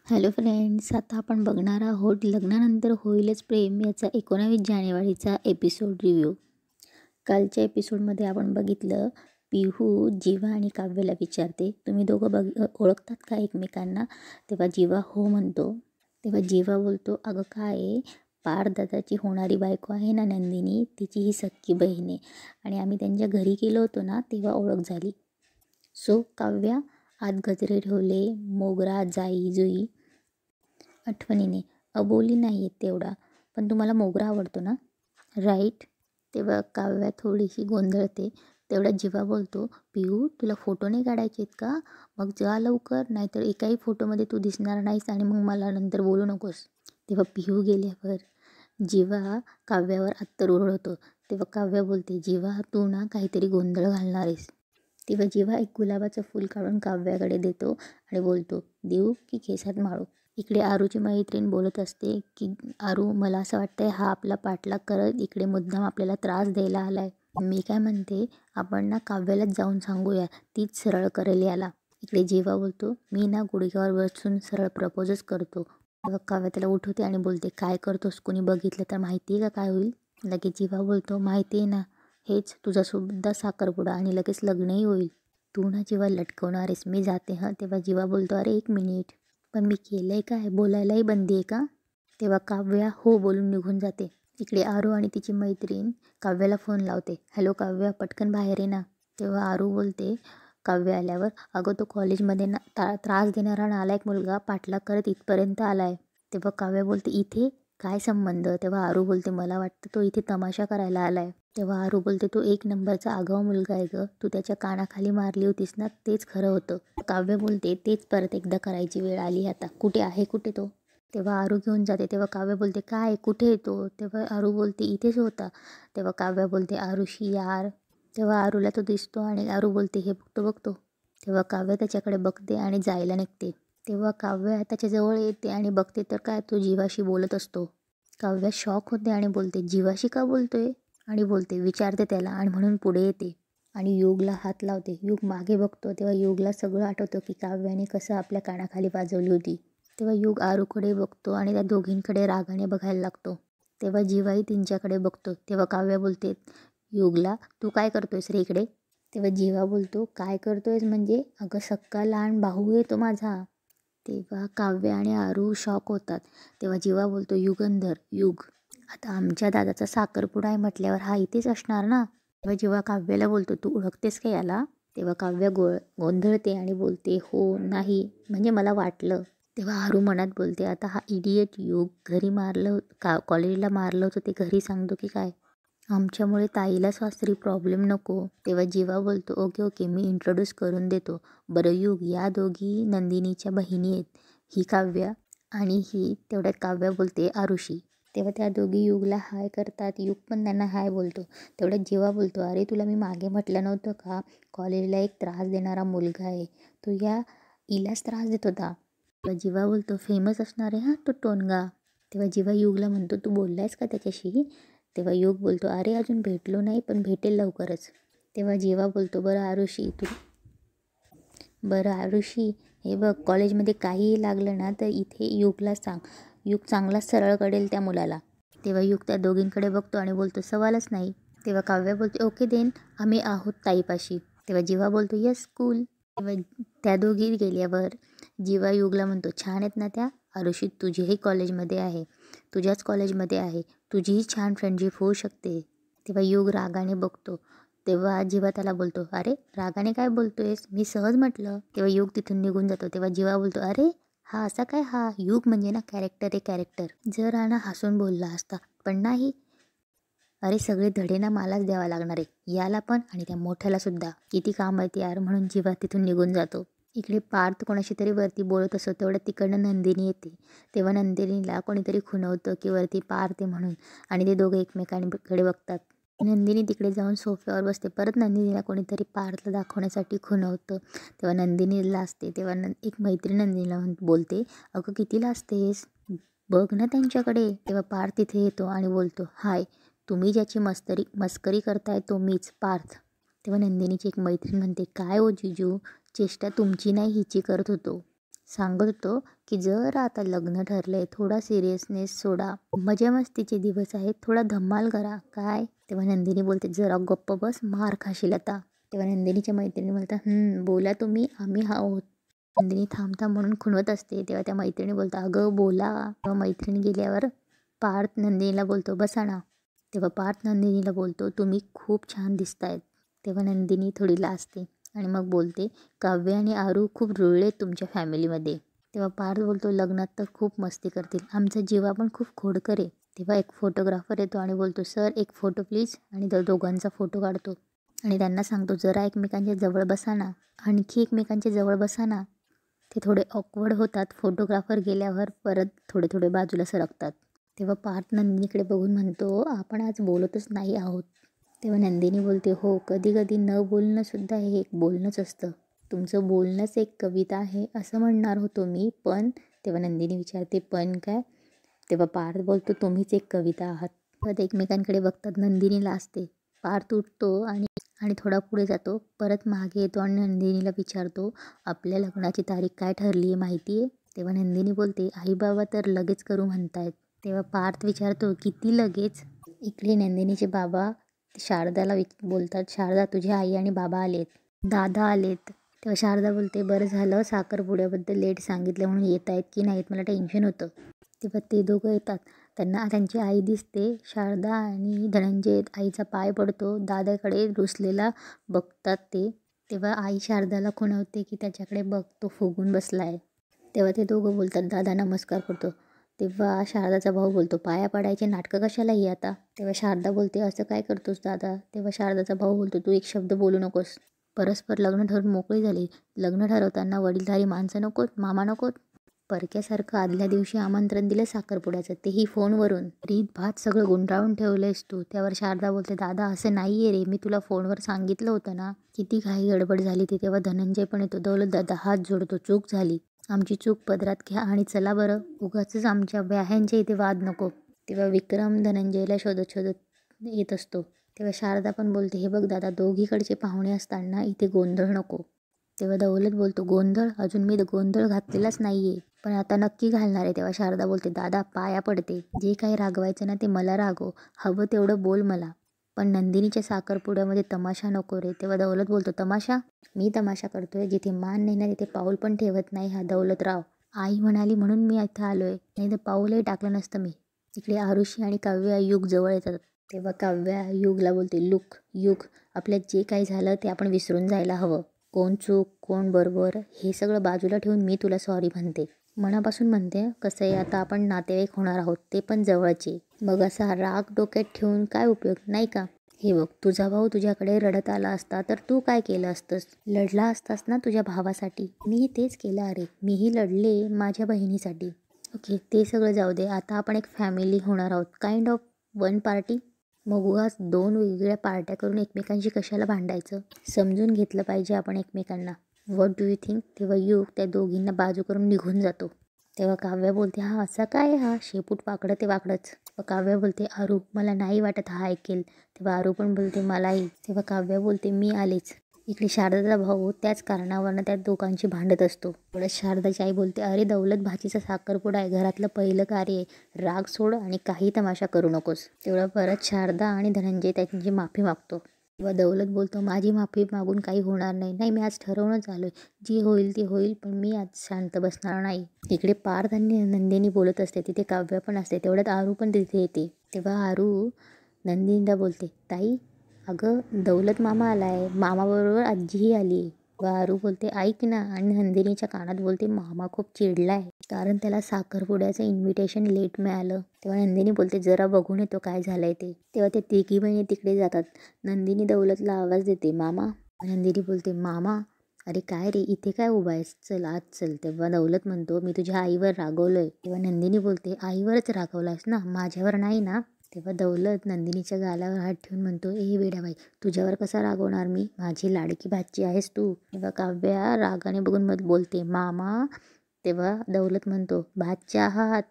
Hello friends, आता आपण बघणार आहोत लग्नानंतर होईलच प्रेम याचा 19 जानेवारीचा एपिसोड रिव्ह्यू. कालच्या एपिसोडमध्ये आपण बघितलं पिहू जीवा आणि काव्याला विचारते, तुम्ही दोघं ओळखतात का एकमेकांना? तेव्हा जीवा हो म्हणतो. तेव्हा जीवा बोलतो, अगं काय आहे, पारदादाची होणारी बायको आहे ना नंदिनी, तिची ही सख्खी बहीण आहे आणि आम्ही त्यांच्या घरी गेलो होतो ना तेव्हा ओळख झाली. सो काव्या, आत गजरे ठेवले, मोगरा जाई जुई आठवणीने, अबोली नाही आहेत तेवढा, पण तुम्हाला मोगरा आवडतो ना, राईट? तेव्हा काव्या थोडीशी गोंधळते. तेवढा जीवा बोलतो, पिहू तुला फोटो नाही काढायचे आहेत का? मग जा लवकर, नाहीतर एकाही फोटोमध्ये तू दिसणार नाहीस आणि मग मला नंतर बोलू नकोस. तेव्हा पिहू गेल्यावर जीवा काव्यावर अत्तर ओरडतो. तेव्हा काव्या बोलते, जीवा तू ना काहीतरी गोंधळ घालणार आहेस. तेव्हा जीवा एक गुलाबाचं फूल काढून काव्याकडे देतो आणि बोलतो, देऊ की केसात माळू? इकडे आरूची मैत्रीण बोलत असते की आरू, मला असं वाटतंय हा आपला पाठलाग करत इकडे मुद्दाम आपल्याला त्रास द्यायला आलाय. मी काय म्हणते, आपण ना काव्यालाच जाऊन सांगूया, तीच सरळ करेल याला. इकडे जीवा बोलतो, मी ना गुडघ्यावर बसून सरळ प्रपोजच करतो. तेव्हा काव्या त्याला उठवते आणि बोलते, काय करतोस, कोणी बघितलं तर माहिती आहे का काय होईल? लगेच जीवा बोलतो, माहिती आहे ना, हेच तुझासुद्धा साखरपुडा आणि लगेच लग्नही होईल. तू ना जीवा लटकवणार आहेस, मी जाते हां. तेव्हा जीवा बोलतो, अरे एक मिनिट, पण मी केलं आहे काय? बोलायलाही बंदी आहे का? तेव्हा काव्या हो बोलून निघून जाते. इकडे आरू आणि तिची मैत्रीण काव्याला फोन लावते, हॅलो काव्या, पटकन बाहेर ये ना. तेव्हा आरू बोलते काव्या आल्यावर, अगं तो कॉलेजमध्ये ना त्रास देणारा नालायक मुलगा पाठलाग करत इथपर्यंत आला आहे. तेव्हा काव्या बोलते, इथे काय संबंध? तेव्हा आरू बोलते, मला वाटतं तो इथे तमाशा करायला आला आहे. तेव्हा आरू बोलते, तो एक नंबरचा आगाऊ मुलगा आहे गं, तू त्याच्या कानाखाली मारली होतीस ना, तेच खरं होतं. काव्य बोलते, तेच परत एकदा करायची वेळ आली आता, कुठे आहे कुठे तो? तेव्हा आरू घेऊन जाते. तेव्हा काव्य बोलते, काय कुठे येतो? तेव्हा आरू बोलते, इथेच होता. तेव्हा काव्य बोलते, आरुषी यार. तेव्हा आरूला तो दिसतो आणि आरू बोलते, हे बघतो. तेव्हा काव्य त्याच्याकडे बघते आणि जायला निघते. तेव्हा काव्य त्याच्याजवळ येते आणि बघते तर काय, तो जीवाशी बोलत असतो. काव्य शॉक होते आणि बोलते, जीवाशी का बोलतोय? आणि बोलते, विचारते त्याला आणि म्हणून पुढे येते आणि युगला हात लावते. युग मागे बघतो तेव्हा युगला सगळं आठवतं की काव्याने कसं आपल्या कानाखाली वाजवली होती. तेव्हा युग आरूकडे बघतो आणि त्या दोघींकडे रागाने बघायला लागतो. तेव्हा जीवाही त्यांच्याकडे बघतो. तेव्हा काव्या बोलते, युगला, तू काय करतोयस रे इकडे? तेव्हा जीवा बोलतो, काय करतोयस म्हणजे? अगं सक्का लहान भाऊ आहे तो माझा. तेव्हा काव्य आणि आरू शॉक होतात. तेव्हा जीवा बोलतो, युगंधर, युग, आता आमच्या दादाचा साखरपुडा आहे म्हटल्यावर हा इथेच असणार ना. तेव्हा जेव्हा काव्याला बोलतो, तू ओळखतेस का याला? तेव्हा काव्य गोंधळते आणि बोलते, हो नाही, म्हणजे मला वाटलं. तेव्हा आरू मनात बोलते, आता हा इडियट युग घरी मारलं कॉलेजला मारलं होतं ते घरी सांगतो की काय? आमच्यामुळे ताईला सासरी प्रॉब्लेम नको. तेव्हा जीवा बोलतो, ओके मी इंट्रोड्यूस करून देतो. बरं युग, या दोघी नंदिनीच्या बहिणी आहेत, ही काव्या आणि ही. तेवढ्यात काव्या बोलते, आरुषी. तेव्हा त्या दोघी युगला हाय करतात. युग पण त्यांना हाय बोलतो. तेवढ्यात जीवा बोलतो, अरे तुला मी मागे म्हटलं नव्हतं का, कॉलेजला एक त्रास देणारा मुलगा आहे, तो या हिलाच त्रास देत होता. तेव्हा जीवा बोलतो, फेमस असणार आहे हां तो टोनगा. तेव्हा जीवा युगला म्हणतो, तू बोललायस का त्याच्याशी? तेव्हा युग बोलतो, अरे अजून भेटलो नाही, पण भेटेल लवकरच. तेव्हा जीवा बोलतो, बरं आरुषी, हे बघ, कॉलेजमध्ये काहीही लागलं ना तर इथे युगला सांग, युग चांगला सरळ करेल त्या मुलाला. तेव्हा युग त्या दोघींकडे बघतो आणि बोलतो, सवालच नाही. तेव्हा काव्या बोलते, ओके देन, आम्ही आहोत ताईपाशी. तेव्हा जीवा बोलतो, यस कूल. तेव्हा त्या दोघी गेल्यावर जीवा युगला म्हणतो, छान आहेत ना त्या? आरुषी तुझ्याही कॉलेजमध्ये आहे, तुझ्याच कॉलेजमध्ये आहे, तुझीही छान फ्रेंडशिप होऊ शकते. तेव्हा युग रागाने बघतो. तेव्हा जीवा त्याला बोलतो, अरे रागाने काय बोलतोयस, मी सहज म्हटलं. तेव्हा युग तिथून निघून जातो. तेव्हा जीवा बोलतो, अरे हा असा काय, हा युग म्हणजे ना कॅरेक्टर आहे कॅरेक्टर, जर ना हसून बोलला असता, पण नाही. अरे सगळे धडे ना मलाच द्यावा लागणार आहे, याला पण आणि त्या मोठ्याला सुद्धा. किती काम आहे यार, म्हणून जीवा तिथून निघून जातो. इकडे पार्थ कोणाशी तरी वरती बोलत असतो. तेवढ्या तिकडनं नंदिनी येते. तेव्हा नंदिनीला कोणीतरी खुणवतं की वरती पार्थ आहे म्हणून, आणि ते दोघं एकमेकांकडे बघतात. नंदिनी तिकडे जाऊन सोफ्यावर बसते. परत नंदिनीला कोणीतरी पार्थला दाखवण्यासाठी खुणवतं. तेव्हा नंदिनी लाजते. तेव्हा एक मैत्रीण नंदिनीला बोलते, अगं किती लाजतेस, बघ ना त्यांच्याकडे. तेव्हा पार्थ तिथे येतो आणि बोलतो, हाय, तुम्ही ज्याची मस्करी करताय तो मीच, पार्थ. तेव्हा नंदिनीची एक मैत्रीण म्हणते, काय ओ जिजू, चेष्टा तुमची नाही हिची करत होतो. सांगत होतो की जर आता लग्न ठरलंय, थोडा सिरियसनेस सोडा, मजा मस्तीचे दिवस आहेत, थोडा धमाल करा. काय? तेव्हा नंदिनी बोलते जरा गप्प बस, मार खाशील आता. तेव्हा नंदिनीच्या मैत्रिणी बोलतात बोला तुम्ही, आम्ही आहोत. नंदिनी थांब म्हणून खुणवत असते. तेव्हा त्या मैत्रिणी बोलतात अगं बोला. तेव्हा मैत्रिणी गेल्यावर पार्थ नंदिनीला बोलतो बसा ना. तेव्हा पार्थ नंदिनीला बोलतो तुम्ही खूप छान दिसतायत. तेव्हा नंदिनी थोडी लाजते आणि मग बोलते काव्य आणि आरू खूप रुळलेत तुमच्या फॅमिलीमध्ये. तेव्हा पार्थ बोलतो लग्नात तर खूप मस्ती करतील, आमचा जीवा पण खूप खोडकर आहे. तेव्हा एक फोटोग्राफर येतो आणि बोलतो सर एक फोटो प्लीज, आणि तो दोघांचा फोटो काढतो आणि त्यांना सांगतो जरा एकमेकांच्या जवळ बसा ना, आणखी एकमेकांच्या जवळ बसा ना. ते थोडे ऑकवर्ड होतात. फोटोग्राफर गेल्यावर परत थोडे थोडे बाजूला सरकतात. तेव्हा पार्थ नंदिनीकडे बघून म्हणतो आपण आज बोलतच नाही आहोत. तेव्हा नंदिनी बोलते हो, कधी कधी न बोलणंसुद्धा हे एक बोलणंच असतं. तुमचं बोलणंच एक कविता आहे असं म्हणणार होतो मी, पण. तेव्हा नंदिनी विचारते पण काय? तेव्हा पार्थ बोलतो तुम्हीच एक कविता आहात. परत एकमेकांकडे बघतात. नंदिनी लाजते. पार्थ उठतो आणि आणि थोडा पुढे जातो, परत मागे येतो आणि नंदिनीला विचारतो आपल्या लग्नाची तारीख काय ठरली आहे माहिती आहे? तेव्हा नंदिनी बोलते आई बाबा तर लगेच करू म्हणतायत. तेव्हा पार्थ विचारतो किती लगेच? इकडे नंदिनीचे बाबा शारदाला बोलतात शारदा तुझे आई आणि बाबा आलेत, दादा आलेत. तेव्हा शारदा बोलते बरं झालं साखरपुड्याबद्दल लेट सांगितलं म्हणून येत आहेत की नाहीत मला टेन्शन होतं. तेव्हा ते दोघं येतात. त्यांना त्यांची आई दिसते. शारदा आणि धनंजय आईचा पाय पडतो. दादाकडे रुसलेला बघतात ते. तेव्हा आई शारदाला खुणवते की त्याच्याकडे बघ तो फुगून बसला आहे. तेव्हा ते दोघं बोलतात दादा नमस्कार करतो. तेव्हा शारदाचा भाऊ बोलतो पाया पडायचे नाटकं कशाला ही आता? तेव्हा शारदा बोलते असं काय करतोस दादा? तेव्हा शारदाचा भाऊ बोलतो तू एक शब्द बोलू नकोस. परस्पर लग्न ठरवून मोकळी झाली. लग्न ठरवताना वडीलधारी माणसं नकोत, मामा नकोत. परक्यासारखं आदल्या दिवशी आमंत्रण दिलं साखरपुड्याचं, तेही फोनवरून. रीत भात सगळं गुंडाळून ठेवलंयस तू. त्यावर शारदा बोलते दादा असं नाही आहे रे, मी तुला फोनवर सांगितलं होतं ना. किती घाई गडबड झाली ती. तेव्हा धनंजय पण येतो. दौलत दादा हात जोडतो चूक झाली, आमची चूक पदरात घ्या आणि चला बरं, उगाचच आमच्या व्याह्यांच्या इथे वाद नको. तेव्हा विक्रम धनंजयला शोधत शोधत येत असतो. तेव्हा शारदा पण बोलते हे बघ दादा दोघीकडचे पाहुणे असताना इथे गोंधळ नको. तेव्हा दौलत बोलतो गोंधळ? अजून मी गोंधळ घातलेलाच नाहीये, पण आता नक्की घालणार आहे. तेव्हा शारदा बोलते दादा पाया पडते, जे काही रागवायचं ना ते मला रागव, हवं तेवढं बोल मला, पण नंदिनीच्या साखरपुड्यामध्ये तमाशा नको रे. तेव्हा दौलत बोलतो तमाशा? मी तमाशा करतोय? जिथे मान नाही ना तिथे पाऊल पण ठेवत नाही हा दौलतराव. आई म्हणाली म्हणून मी इथं आलोय, नाही तर पाऊलही टाकलं नसतं मी. इकडे आरुषी आणि काव्या युग जवळ येतात. तेव्हा काव्या युगला बोलते युग आपल्यात जे काही झालं ते आपण विसरून जायला हवं. कोण चूक कोण बरोबर हे सगळं बाजूला ठेवून मी तुला सॉरी म्हणते, मनापासून म्हणते. कसं आहे आता आपण नातेवाईक होणार आहोत, ते पण जवळचे. मग असा राग डोक्यात ठेवून काय उपयोग, नाही का? हे बघ तुझा भाऊ तुझ्याकडे रडत आला असता तर तू काय केलं असतंस? लढला असतास ना तुझ्या भावासाठी. मी तेच केलं अरे, मीही लढले माझ्या बहिणीसाठी. ओके ते सगळं जाऊ दे, आता आपण एक फॅमिली होणार आहोत, काइंड ऑफ वन पार्टी. मग उगाच दोन वेगवेगळ्या पार्ट्या करून एकमेकांशी कशाला भांडायचं? समजून घेतलं पाहिजे आपण एकमेकांना. What do you think? तेव्हा युग त्या दोघींना बाजू करून निघून जातो. तेव्हा काव्या बोलते हा असा काय हा शेपूट वाकडं ते वाकडंच. काव्या बोलते आरू मला नाही वाटत हा ऐकेल. तेव्हा आरू पण बोलते मलाही. तेव्हा काव्या बोलते मी आलेच. इकडे शारदाचा भाऊ त्याच कारणावरनं त्या दोघांशी भांडत असतो. थोडं शारदाची आई बोलते अरे दौलत भाचीचा साखरपुडा आहे, घरातलं पहिलं कार्य आहे, राग सोड आणि काही तमाशा करू नकोस. तेवढं परत शारदा आणि धनंजय त्यांची माफी मागतो. तेव्हा दौलत बोलतो माझी माफी मागून काही होणार नाही, मी आज ठरवूनच आलोय, जे होईल ते होईल, पण मी आज शांत बसणार नाही. इकडे पार्थ आणि नंदिनी बोलत असते, तिथे काव्या पण असते. तेवढ्यात आरू पण तिथे येते. तेव्हा आरू नंदिनीला बोलते ताई अगं दौलत मामा आलाय, मामाबरोबर आजीही आली. आरू बोलते ऐक ना, आणि नंदिनीच्या कानात बोलते मामा खूप चिडलाय कारण त्याला साखरपुड्याचं इन्व्हिटेशन लेट मिळालं. तेव्हा नंदिनी बोलते जरा बघून येतो काय झालंय ते. तेव्हा ते तिघी बहिणी तिकडे जातात. नंदिनी दौलतला आवाज देते मामा. नंदिनी बोलते मामा अरे काय रे इथे काय उभा आहेस, चल आज चल. तेव्हा दौलत म्हणतो मी तुझ्या आईवर रागवलोय. तेव्हा नंदिनी बोलते आईवरच रागवलायस ना, माझ्यावर नाही ना. तेव्हा दौलत नंदिनीच्या गालावर हात ठेवून म्हणतो ए वेडाबाई तुझ्यावर कसा रागवणार मी, माझी लाडकी भाची आहेस तू. तेव्हा काव्या रागाने बघून बोलते मामा. तेव्हा दौलत म्हणतो भाच्या आहात.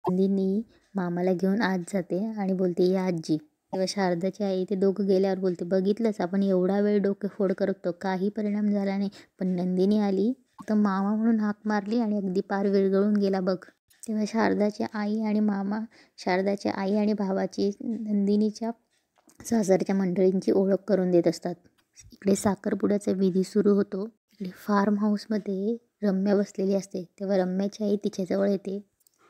नंदिनी मामाला घेऊन आत जाते आणि बोलते या आजी. तेव्हा शारदाची आई ते दोघं गेल्यावर बोलते बघितलंच आपण एवढा वेळ डोके फोड करतो काही परिणाम झाला नाही, पण नंदिनी आली तर मामा म्हणून हाक मारली आणि अगदी पार विरघळून गेला बघ. तेव्हा शारदाच्या आई आणि मामा, शारदाच्या आई आणि भावाची नंदिनीच्या सासरच्या मंडळींची ओळख करून देत असतात. इकडे साखरपुड्याचा विधी सुरू होतो. इकडे फार्म हाऊसमध्ये रम्या बसलेली असते. तेव्हा रम्याची आई तिच्याजवळ येते.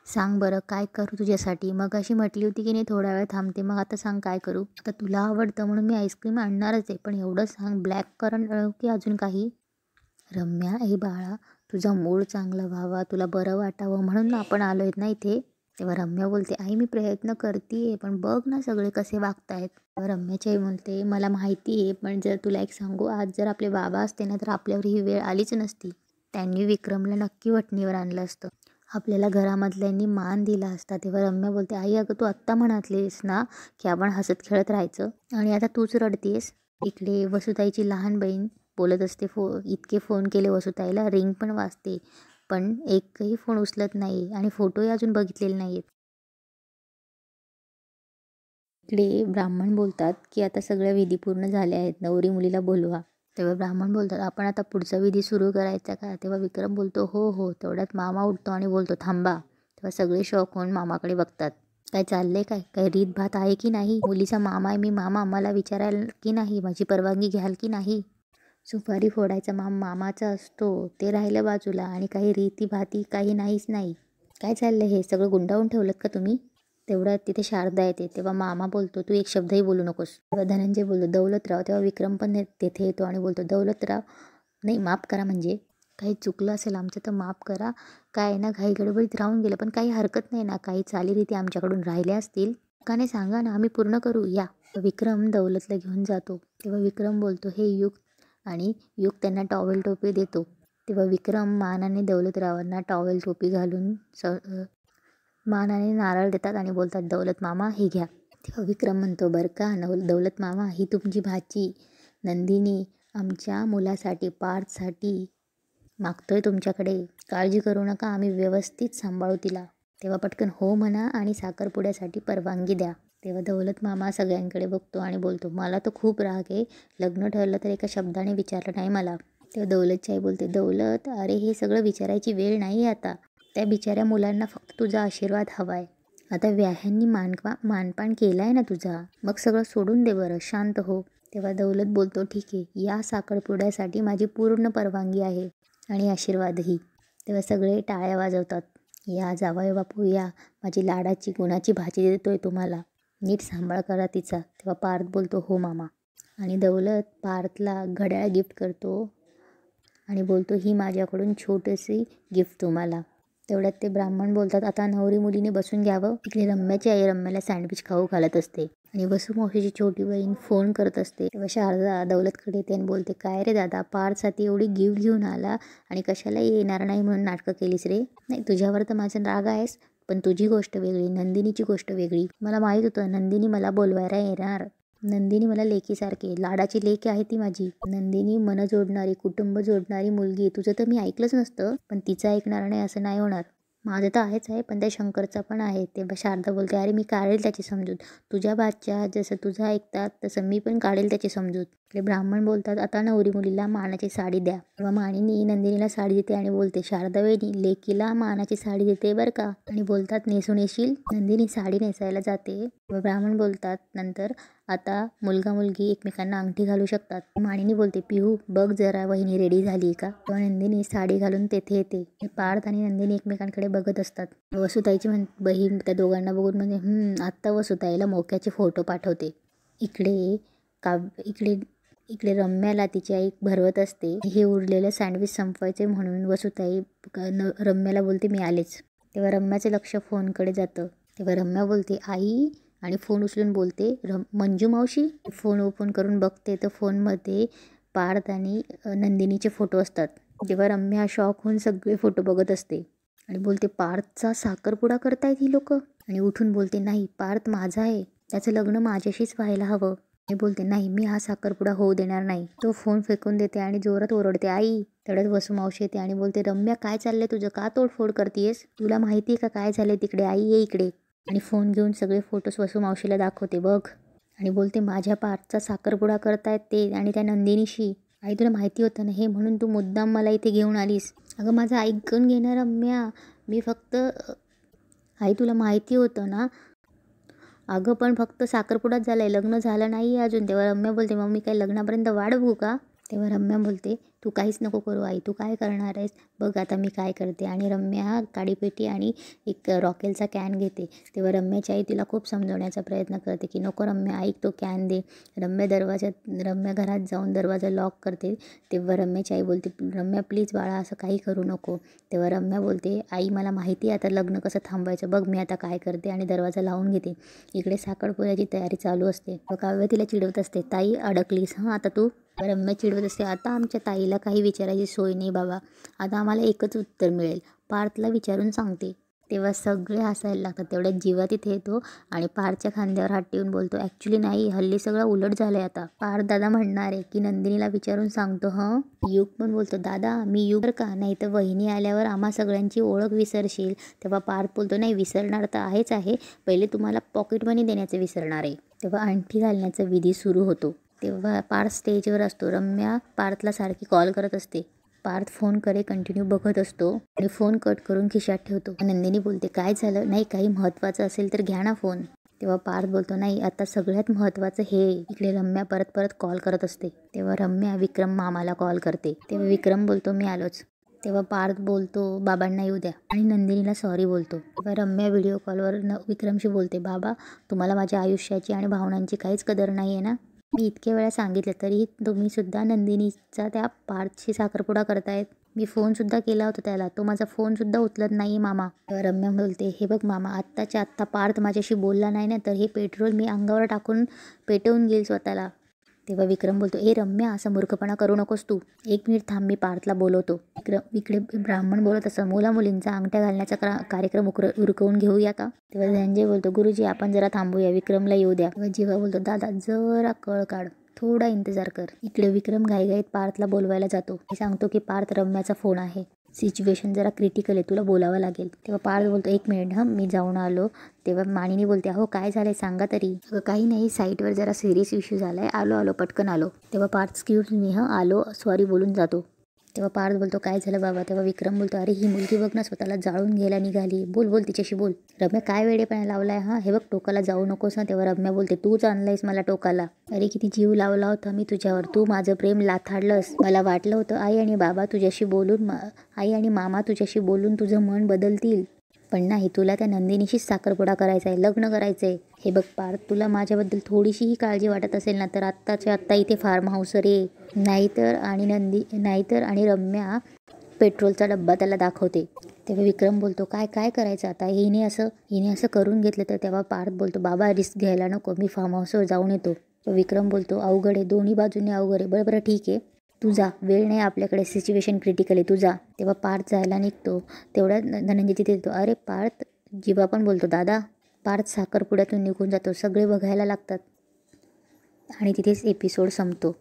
सांग बरं काय करू तुझ्यासाठी? मग अशी म्हटली होती की नाही थोडा वेळ थांबते, मग आता सांग काय करू? आता तुला आवडतं म्हणून मी आईस्क्रीम आणणारच आहे, पण एवढं सांग ब्लॅक करंट की अजून काही? रम्या, ए बाळा, तुझा मूड चांगला व्हावा, तुला बरं वाटावं म्हणून आपण आलो आहेत ना इथे. तेव्हा रम्या बोलते, आई मी प्रयत्न करते पण बघ ना सगळे कसे वागतायत. तेव्हा रम्याची आई म्हणते, मला माहिती आहे, पण जर तुला एक सांगू, आज जर आपले बाबा असते ना तर आपल्यावर ही वेळ आलीच नसती. त्यांनी विक्रमला नक्की वठणीवर आणलं असतं, आपल्याला घरामधल्यांनी मान दिला असता. तेव्हा रम्या बोलते, आई अगं तू आत्ता म्हणालीस ना की आपण हसत खेळत राहायचं आणि आता तूच रडतेस. इकडे वसुताईची लहान बहीण बोलत असते. इतके फोन केले वसुताईला, रिंग पण वाजते, पण एकही फोन उचलत नाही आणि फोटोही अजून बघितलेले नाही आहेत. इकडे ब्राह्मण बोलतात की आता सगळ्या विधी पूर्ण झाल्या आहेत, नवरी मुलीला बोलवा. तेव्हा ब्राह्मण बोलतात, आपण आता पुढचा विधी सुरू करायचा का? तेव्हा विक्रम बोलतो, हो हो. तेवढ्यात मामा उठतो आणि बोलतो, थांबा. तेव्हा सगळे शॉक होऊन मामाकडे बघतात. काय चाललंय? काय काही रीत भात आहे की नाही? मुलीचा मामा आहे मी, मामा मला विचाराल की नाही? माझी परवानगी घ्याल की नाही? सुपारी फोडायचा मामाचा असतो ते राहिलं बाजूला, आणि काही रीती भाती काही नाहीच नाही. काय चाललं? हे सगळं गुंडाळून ठेवलं का तुम्ही? तेवढ्यात तिथे शारदा येते. तेव्हा मामा बोलतो, तू एक शब्दही बोलू नकोस. तेव्हा धनंजय बोलतो, दौलतराव. तेव्हा विक्रम पण तेथे येतो आणि बोलतो, दौलतराव नाही, माफ करा, म्हणजे काही चुकलं असेल आमचं तर माफ करा. काय ना घाई गडबडीत राहून गेलं, पण काही हरकत नाही ना, काही चालीरीती आमच्याकडून राहिल्या असतील का नाही सांगा ना, आम्ही पूर्ण करू या. विक्रम दौलतला घेऊन जातो. तेव्हा विक्रम बोलतो, हे युग, आणि युग त्यांना टॉवेल टोपी देतो. तेव्हा विक्रम मानाने दौलतरावांना टॉवेल टोपी घालून मानाने नारळ देतात आणि बोलतात, दौलत मामा हे घ्या. तेव्हा विक्रम म्हणतो, बरं का दौलत मामा, ही तुमची भाची नंदिनी आमच्या मुलासाठी, पार्थसाठी मागतोय तुमच्याकडे. काळजी करू नका, आम्ही व्यवस्थित सांभाळू तिला. तेव्हा पटकन हो म्हणा आणि साखरपुड्यासाठी परवानगी द्या. तेव्हा दौलत मामा सगळ्यांकडे बघतो आणि बोलतो, मला तर खूप राग आहे, लग्न ठरलं तर एका शब्दाने विचारलं नाही मला. तेव्हा दौलतची आई बोलते, दौलत अरे हे सगळं विचारायची वेळ नाही आता. त्या बिचाऱ्या मुलांना फक्त तुझा आशीर्वाद हवाय. आता व्याह्यांनी मानपान केलाय ना तुझा, मग सगळं सोडून दे बरं, शांत हो. तेव्हा दौलत बोलतो, ठीक आहे, या साखरपुड्यासाठी माझी पूर्ण परवानगी आहे आणि आशीर्वादही. तेव्हा सगळे टाळ्या वाजवतात. या जावई बापू या, माझी लाडाची गुणाची भाजी देतोय तुम्हाला, नीट सांभाळ करा तिचा. तेव्हा पार्थ बोलतो, हो मामा. आणि दौलत पार्थला घड्याळ गिफ्ट करतो आणि बोलतो, ही माझ्याकडून छोटीशी गिफ्ट तुम्हाला. तेवढ्यात ते ब्राह्मण बोलतात, आता नवरी मुलीने बसून घ्यावं. इकडे रम्याची आई रम्याला सँडविच खाऊ घालत असते आणि वसुमावशीची छोटी बहीण फोन करत असते. तेव्हा शारदा दौलतकडे येते आणि बोलते, काय रे दादा, पार्थसाठी एवढी गिफ्ट घेऊन आला आणि कशाला येणार नाही म्हणून नाटकं केलीस रे? नाही, तुझ्यावर तर माझा राग आहेस, पण तुझी गोष्ट वेगळी, नंदिनीची गोष्ट वेगळी. मला माहीत होतं नंदिनी मला बोलवायला येणार. नंदिनी मला लेकीसारखी, लाडाची लेक आहे ती माझी. नंदिनी मन जोडणारी, कुटुंब जोडणारी मुलगी. तुझं तर मी ऐकलंच नसतं, पण तिचं ऐकणार नाही असं नाही होणार. माझं तर आहेच आहे, पण त्या शंकरचा पण आहे. तेव्हा शारदा बोलते, अरे मी काढेल त्याची समजूत. तुझ्या बादच्या जसं तुझं ऐकतात तसं मी पण काढेल त्याची समजूत. ते ब्राह्मण बोलतात, आता नवरी मुलीला मानाची साडी द्या. तेव्हा मानिनी नंदिनीला साडी देते आणि बोलते, शारदा वहिनी लेकीला मानाची साडी देते बरं का, आणि बोलतात, नेसून येशील? नंदिनी साडी नेसायला जाते. व ब्राह्मण बोलतात, नंतर आता मुलगा मुलगी एकमेकांना अंगठी घालू शकतात. मानिनी बोलते, पिहू बघ जरा वहिनी रेडी झाली का? तेव्हा नंदिनी साडी घालून तेथे येते. पार्थ आणि नंदिनी एकमेकांकडे बघत असतात. वसुताईची बहीण त्या दोघांना बघून म्हणजे आत्ता वसुताईला मोक्याचे फोटो पाठवते. इकडे इकडे रम्याला तिची आई भरवत असते. हे उरलेलं सँडविच संपवायचे म्हणून वसुताई रम्याला बोलते, मी आलेच. तेव्हा रम्याचं लक्ष फोनकडे जातं. तेव्हा रम्या बोलते, आई, आणि फोन उचलून बोलते, मंजू मावशी. फोन ओपन करून बघते तर फोनमध्ये पार्थ आणि नंदिनीचे फोटो असतात. तेव्हा रम्या शॉक होऊन सगळे फोटो बघत असते आणि बोलते, पार्थचा साखरपुडा करतायत ही लोक. आणि उठून बोलते, नाही, पार्थ माझा आहे, त्याचं लग्न माझ्याशीच व्हायला हवं. आणि बोलते, नाही, मी हा साखरपुडा होऊ देणार नाही. तो फोन फेकून देते आणि जोरात ओरडते, आई. तेवढ्यात वसुमावशी येते आणि बोलते, रम्या काय चाललंय तुझं, का तोडफोड करतेस? तुला माहिती आहे का काय झालंय तिकडे? आई ये इकडे. आणि फोन घेऊन सगळे फोटोज वसुमावशीला दाखवते, बघ. आणि बोलते, माझ्या पार्थचा साखरपुडा करतायत ते, आणि त्या नंदिनीशी. आई तुला माहिती होतं ना हे, म्हणून तू मुद्दाम मला इथे घेऊन आलीस. अगं माझं ऐकून घेणार रम्या, मी फक्त आई तुला माहिती होतं ना. अगं पण फक्त साखरपुडाच झाला आहे, लग्न झालं नाही अजून. तेव्हा रम्या बोलते मग मी काही लग्नापर्यंत वाट बघू का. तेव्हा रम्या बोलते तू काहीच नको करू आई, तू काय करणार आहेस बघ आता मी काय करते. आणि रम्या काडीपेटी आणि एक रॉकेलचा कॅन घेते. तेव्हा रम्याची आई तिला खूप समजवण्याचा प्रयत्न करते की नको रम्या, ऐक तो कॅन दे. रम्या घरात जाऊन दरवाजा लॉक करते. तेव्हा रम्याची आई बोलते रम्या प्लीज बाळा असं काही करू नको. तेव्हा रम्या बोलते आई मला माहिती आहे आता लग्न कसं थांबवायचं, बघ मी आता काय करते. आणि दरवाजा लावून घेते. इकडे साखरपुड्याची तयारी चालू असते. काव्य तिला चिडवत असते ताई अडकलीस हां आता तू. रम्या चिडवत असते आता आमच्या ताईला काही विचारायची सोय नाही बाबा, आता आम्हाला एकच उत्तर मिळेल, पार्थला विचारून सांगते. तेव्हा सगळे हसायला लागतात. तेवढ्यात जीवा तिथे येतो आणि पार्थच्या खांद्यावर हात ठेवून बोलतो ॲक्च्युली नाही, हल्ली सगळं उलट झालं आहे आता. पार्थ दादा म्हणणार आहे की नंदिनीला विचारून सांगतो. हं युग पण बोलतो दादा मी युग का नाही तर वहिनी आल्यावर आम्हा सगळ्यांची ओळख विसरशील. तेव्हा पार्थ बोलतो नाही विसरणार तर आहेच आहे, पहिले तुम्हाला पॉकेट मनी देण्याचं विसरणार आहे. तेव्हा अंगठी घालण्याचा विधी सुरू होतो. तेव्हा पार्थ स्टेजवर असतो. रम्या पार्थला सारखी कॉल करत असते. पार्थ फोनकडे कंटिन्यू बघत असतो आणि फोन कट करून खिशात ठेवतो. नंदिनी बोलते काय झालं, नाही काही महत्त्वाचं असेल तर घ्या ना फोन. तेव्हा पार्थ बोलतो नाही आता सगळ्यात महत्त्वाचं हे. इकडे रम्या परत कॉल करत असते. तेव्हा रम्या विक्रम मामाला कॉल करते. तेव्हा विक्रम बोलतो मी आलोच. तेव्हा पार्थ बोलतो बाबांना येऊ द्या आणि नंदिनीला सॉरी बोलतो. तेव्हा रम्या व्हिडिओ कॉलवर विक्रमशी बोलते बाबा तुम्हाला माझ्या आयुष्याची आणि भावनांची काहीच कदर नाही आहे ना. मी इतक्या वेळा सांगितलं तरीही तुम्हीसुद्धा नंदिनीचा त्या पार्थशी साखरपुडा करतायत. मी फोनसुद्धा केला होता त्याला, तो माझा फोनसुद्धा उचलत नाही मामा. रम्या बोलते हे बघ मामा आत्ताच्या आत्ता पार्थ माझ्याशी बोलला नाही ना तर हे पेट्रोल मी अंगावर टाकून पेटवून घेईल स्वतःला. तेव्हा विक्रम बोलतो ए रम्या असा मूर्खपणा करू नकोस तू, 1 मिनिट थांब मी पार्थला बोलवतो. इकडे ब्राह्मण बोलत असं मुलींचा अंगठ्या घालण्याचा कार्यक्रम उरकवून घेऊया का. तेव्हा धनंजय बोलतो गुरुजी आपण जरा थांबूया, विक्रमला येऊ द्या. तेव्हा जीवा बोलतो दादा जरा कळ काढ, थोडा इंतजार कर. इकडे विक्रम घाईघाईत पार्थला बोलवायला जातो. हे सांगतो की पार्थ रम्याचा फोन आहे, सिच्युएशन जरा क्रिटिकल आहे, तुला बोलावं लागेल. तेव्हा पार्थ बोलतो 1 मिनिट हां मी जाऊन आलो. तेव्हा मानिनी बोलते अहो काय झालंय सांगा तरी. काही नाही साईटवर जरा सिरियस इश्यू झालाय, आलो पटकन आलो. तेव्हा पार्थ एक्सक्यूज मी हां आलो सॉरी बोलून जातो. तेव्हा पार्थ बोलतो काय झालं बाबा. तेव्हा विक्रम बोलतो अरे ही मुलगी बघ ना स्वतःला जाळून घ्यायला निघाली, बोल तिच्याशी बोल. रम्या काय वेडेपणा लावलाय हां, हे बघ टोकाला जाऊ नकोस ना. तेव्हा रम्या बोलते तूच आणलंयस मला टोकाला, अरे किती जीव लावला होता मी तुझ्यावर, तू माझं प्रेम लाथाडलंस. मला वाटलं होतं आई आणि मामा तुझ्याशी बोलून तुझं मन बदलतील, पण नाही तुला त्या नंदिनीशीच साखरपुडा करायचा आहे, लग्न करायचं आहे. हे बघ पार्थ तुला माझ्याबद्दल थोडीशीही काळजी वाटत असेल ना तर आत्ताच्या आत्ता इथे फार्म हाऊस रे. नाहीतर आणि रम्या पेट्रोलचा डब्बा त्याला दाखवते. तेव्हा विक्रम बोलतो काय करायचं आता, हिने असं करून घेतलं तर. तेव्हा पार्थ बोलतो बाबा रिस्क घ्यायला नको, मी फार्म हाऊसवर जाऊन येतो. विक्रम बोलतो अवघड आहे, दोन्ही बाजूने अवघड आहे. बरं ठीक आहे तू जा, वेळ नाही आपल्याकडे, सिच्युएशन क्रिटिकल आहे, तू जा. तेव्हा पार्थ जायला निघतो. तेवढ्यात धनंजय तिथे येतो. अरे पार्थ, जीवा पण बोलतो दादा. पार्थ साखरपुड्यातून निघून जातो. सगळे बघायला लागतात आणि तिथेच एपिसोड संपतो.